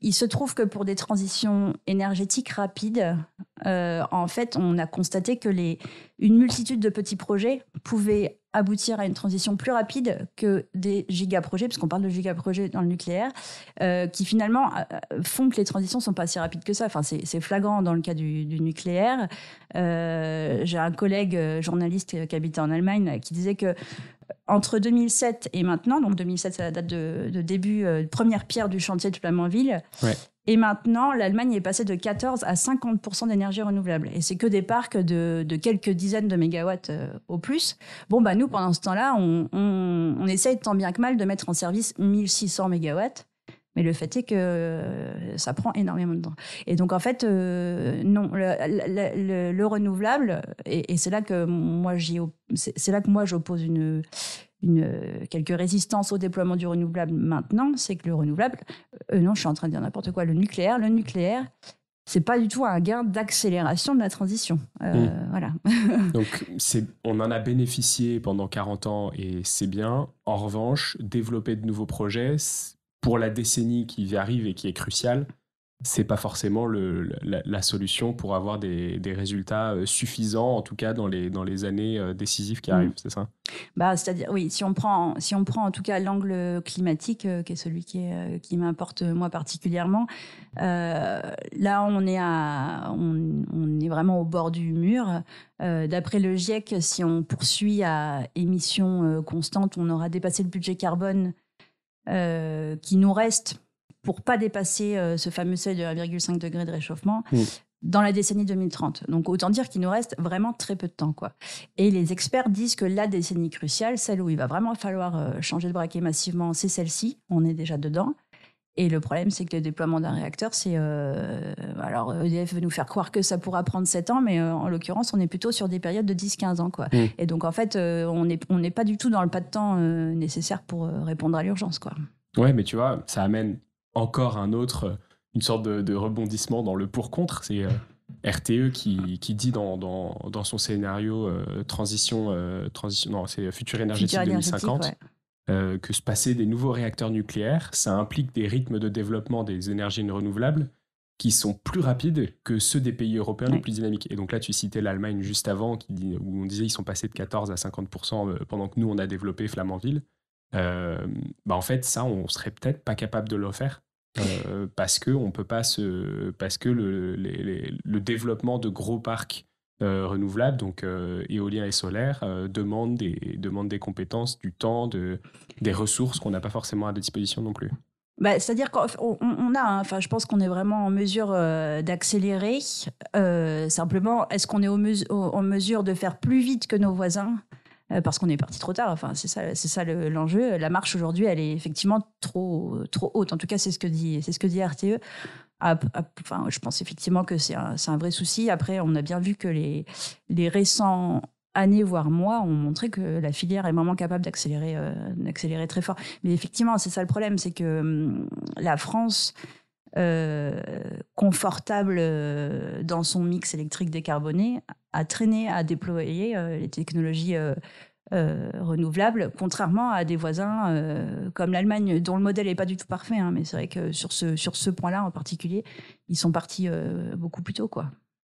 il se trouve que pour des transitions énergétiques rapides, en fait, on a constaté que une multitude de petits projets pouvaient aboutir à une transition plus rapide que des gigaprojets, puisqu'on parle de gigaprojets dans le nucléaire, qui finalement font que les transitions ne sont pas si rapides que ça. Enfin, c'est flagrant dans le cas du nucléaire. J'ai un collègue journaliste qui habitait en Allemagne qui disait que entre 2007 et maintenant, donc 2007 c'est la date de début, première pierre du chantier de Flamanville, ouais. Et maintenant, l'Allemagne est passée de 14 à 50% d'énergie renouvelable. Et c'est que des parcs de quelques dizaines de mégawatts au plus. Bon, bah nous, pendant ce temps-là, on essaye tant bien que mal de mettre en service 1600 mégawatts. Mais le fait est que ça prend énormément de temps. Et donc, en fait, non, le renouvelable, et c'est là que moi, j'oppose quelques résistances au déploiement du renouvelable maintenant, c'est que le renouvelable, non, je suis en train de dire n'importe quoi, le nucléaire, c'est pas du tout un gain d'accélération de la transition. Voilà. Donc, on en a bénéficié pendant 40 ans et c'est bien. En revanche, développer de nouveaux projets, pour la décennie qui arrive et qui est cruciale, c'est pas forcément la solution pour avoir des résultats suffisants, en tout cas dans les années décisives qui arrivent, c'est ça ? C'est-à-dire, oui, si on prend en tout cas l'angle climatique, qui est celui qui m'importe moi particulièrement, là on est vraiment au bord du mur. D'après le GIEC, si on poursuit à émissions constantes, on aura dépassé le budget carbone qui nous reste pour pas dépasser ce fameux seuil de 1,5 degré de réchauffement dans la décennie 2030. Donc autant dire qu'il nous reste vraiment très peu de temps, quoi. Et les experts disent que la décennie cruciale, celle où il va vraiment falloir changer de braquet massivement, c'est celle-ci. On est déjà dedans. Et le problème, c'est que le déploiement d'un réacteur, c'est... alors, EDF veut nous faire croire que ça pourra prendre 7 ans, mais en l'occurrence, on est plutôt sur des périodes de 10-15 ans, quoi. Et donc, en fait, on n'est pas du tout dans le pas de temps nécessaire pour répondre à l'urgence, quoi. Ouais, mais tu vois, ça amène encore une sorte de rebondissement dans le pour-contre. C'est RTE qui dit dans son scénario c'est Futur énergétique 2050, que se passer des nouveaux réacteurs nucléaires, ça implique des rythmes de développement des énergies renouvelables qui sont plus rapides que ceux des pays européens les plus dynamiques. Et donc là, tu citais l'Allemagne juste avant, où on disait qu'ils sont passés de 14 à 50% pendant que nous, on a développé Flamanville. En fait, ça, on serait peut-être pas capable de le faire parce que on peut pas parce que le développement de gros parcs renouvelables, donc éoliens et solaires, demande des compétences, du temps, des ressources qu'on n'a pas forcément à disposition non plus. C'est-à-dire qu'on je pense qu'on est vraiment en mesure d'accélérer. Simplement, est-ce qu'on est en mesure de faire plus vite que nos voisins ? Parce qu'on est parti trop tard. Enfin, c'est ça l'enjeu. La marche aujourd'hui, elle est effectivement trop haute. En tout cas, c'est ce que dit RTE. Je pense effectivement que c'est un vrai souci. Après, on a bien vu que les récents années, voire mois, ont montré que la filière est vraiment capable d'accélérer très fort. Mais effectivement, c'est ça le problème, c'est que la France, confortable dans son mix électrique décarboné, a traîné à déployer les technologies renouvelables, contrairement à des voisins comme l'Allemagne, dont le modèle n'est pas du tout parfait, hein, mais c'est vrai que sur ce point-là en particulier, ils sont partis beaucoup plus tôt, quoi.